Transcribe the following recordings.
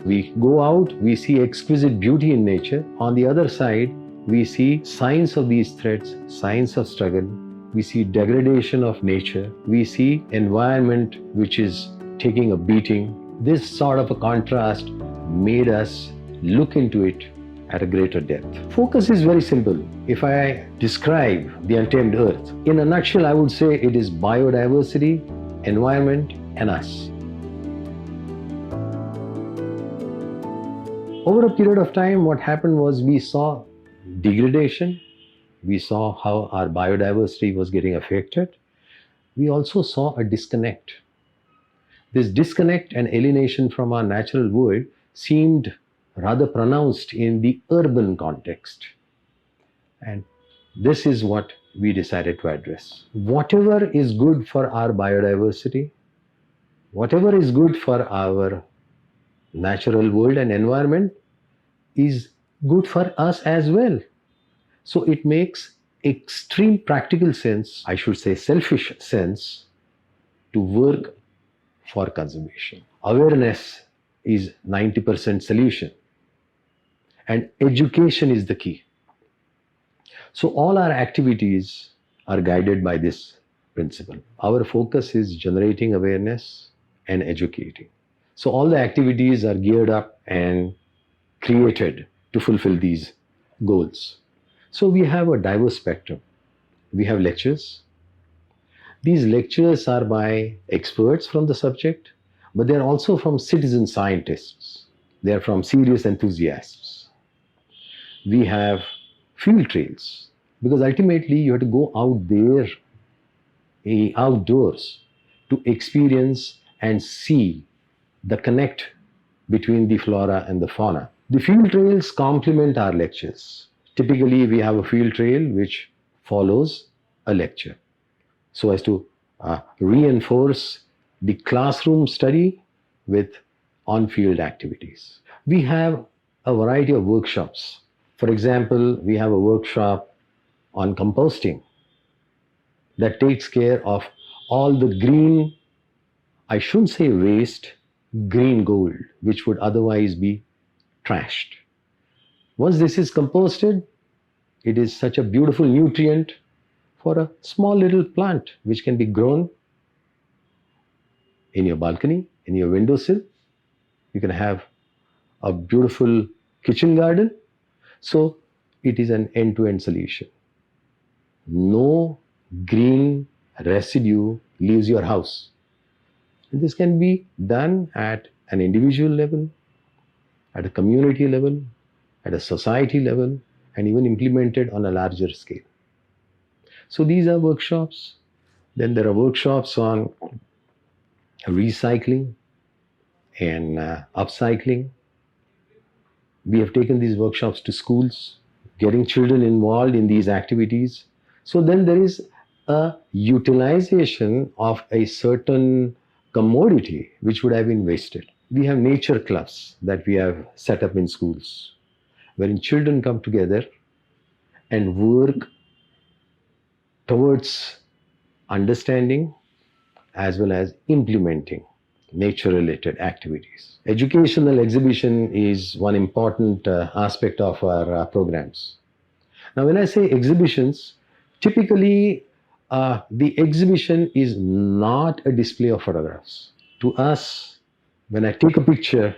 We go out, we see exquisite beauty in nature. On the other side, we see signs of these threats, signs of struggle. We see degradation of nature. We see environment which is taking a beating. This sort of a contrast made us look into it at a greater depth. Focus is very simple. If I describe the untamed earth, in a nutshell, I would say it is biodiversity, environment, and us. Over a period of time, what happened was we saw degradation. We saw how our biodiversity was getting affected. We also saw a disconnect. This disconnect and alienation from our natural world seemed rather pronounced in the urban context. And this is what we decided to address. Whatever is good for our biodiversity, whatever is good for our natural world and environment is good for us as well. So it makes extreme practical sense, I should say selfish sense, to work for conservation. Awareness is 90% solution, and education is the key. So all our activities are guided by this principle. Our focus is generating awareness and educating. So all the activities are geared up and created to fulfill these goals. So we have a diverse spectrum. We have lectures. These lectures are by experts from the subject, but they're also from citizen scientists. They're from serious enthusiasts. We have field trails, because ultimately you have to go out there, outdoors, to experience and see the connect between the flora and the fauna. The field trails complement our lectures. Typically, we have a field trail which follows a lecture, so as to reinforce the classroom study with on-field activities. We have a variety of workshops. For example, we have a workshop on composting that takes care of all the green, I shouldn't say waste, green gold, which would otherwise be trashed. Once this is composted, it is such a beautiful nutrient for a small little plant which can be grown in your balcony, in your windowsill. You can have a beautiful kitchen garden. So it is an end-to-end solution. No green residue leaves your house. And this can be done at an individual level, at a community level, at a society level, and even implemented on a larger scale. So these are workshops. Then there are workshops on recycling and upcycling. We have taken these workshops to schools, getting children involved in these activities. So then there is a utilization of a certain commodity which would have been wasted. We have nature clubs that we have set up in schools, wherein children come together and work towards understanding as well as implementing nature-related activities. Educational exhibition is one important aspect of our programs. Now, when I say exhibitions, typically the exhibition is not a display of photographs. To us, when I take a picture,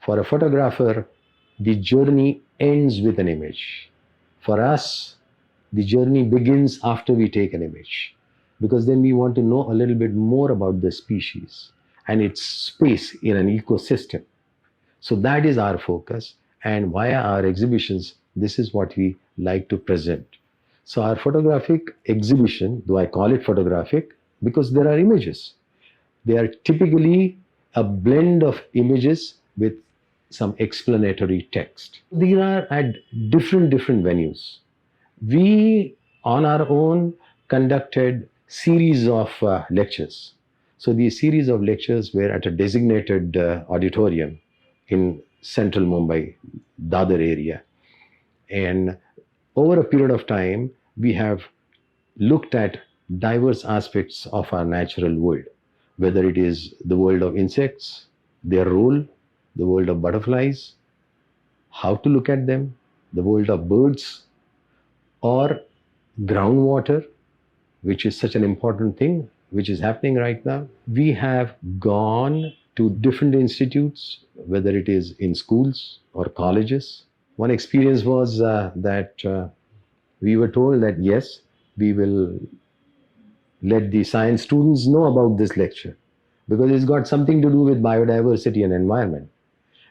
for a photographer, the journey ends with an image. For us, the journey begins after we take an image, because then we want to know a little bit more about the species and its space in an ecosystem. So that is our focus, and via our exhibitions, this is what we like to present. So our photographic exhibition, though I call it photographic, because there are images. They are typically a blend of images with some explanatory text. These are at different venues. We, on our own, conducted series of lectures. So these series of lectures were at a designated auditorium in central Mumbai, Dadar area. And over a period of time, we have looked at diverse aspects of our natural world, whether it is the world of insects, their role, the world of butterflies, how to look at them, the world of birds, or groundwater, which is such an important thing, which is happening right now. We have gone to different institutes, whether it is in schools or colleges. One experience was that we were told that yes, we will let the science students know about this lecture because it's got something to do with biodiversity and environment.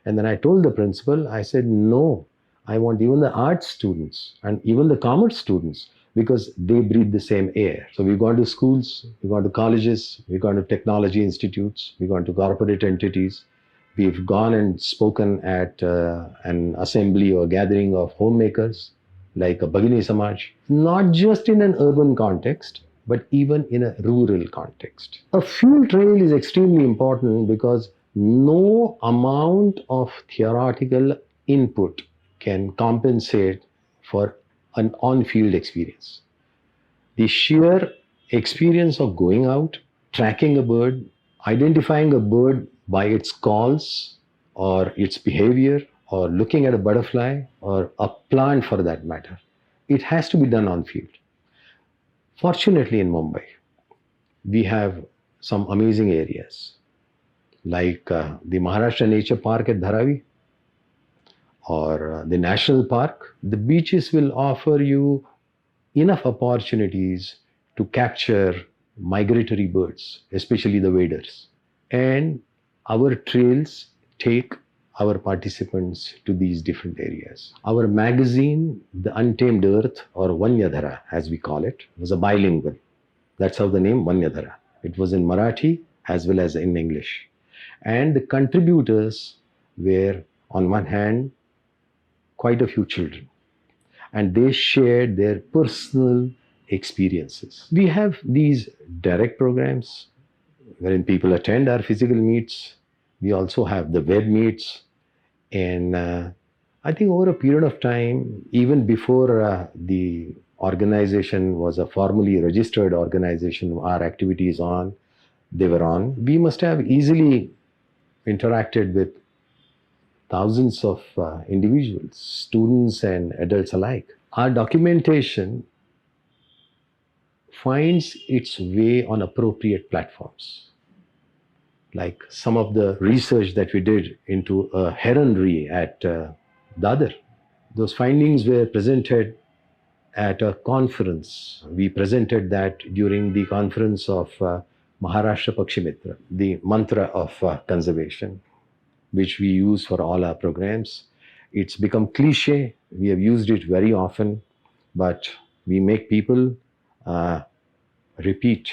And then I told the principal, I said, no, I want even the arts students and even the commerce students because they breathe the same air. So we've gone to schools, we've gone to colleges, we've gone to technology institutes, we've gone to corporate entities. We've gone and spoken at an assembly or gathering of homemakers like a Bhagini Samaj, not just in an urban context, but even in a rural context. A field trail is extremely important because no amount of theoretical input can compensate for an on-field experience. The sheer experience of going out, tracking a bird, identifying a bird by its calls or its behavior, or looking at a butterfly or a plant for that matter, it has to be done on field. Fortunately, in Mumbai, we have some amazing areas like the Maharashtra Nature Park at Dharavi or the National Park. The beaches will offer you enough opportunities to capture migratory birds, especially the waders. And our trails take our participants to these different areas. Our magazine, the Untamed Earth, or Vanyadhara as we call it, was a bilingual. That's how the name Vanyadhara. It was in Marathi as well as in English. And the contributors were, on one hand, quite a few children. And they shared their personal experiences. We have these direct programs wherein people attend our physical meets. We also have the web meets. And I think over a period of time, even before the organization was a formally registered organization, our activities they were on, we must have easily interacted with thousands of individuals, students and adults alike. Our documentation finds its way on appropriate platforms. Like some of the research that we did into a heronry at Dadar. Those findings were presented at a conference. We presented that during the conference of Maharashtra Pakshimitra, the mantra of conservation, which we use for all our programs. It's become cliche. We have used it very often, but we make people repeat.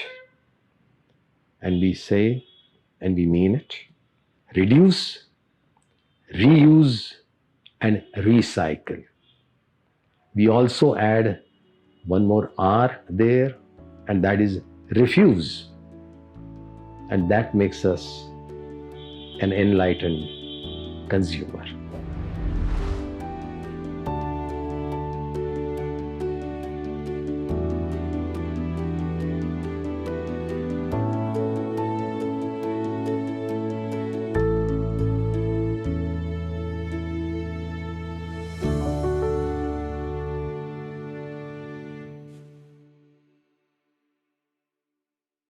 And we say, and we mean it, reduce, reuse, and recycle. We also add one more R there, and that is refuse. And that makes us an enlightened consumer.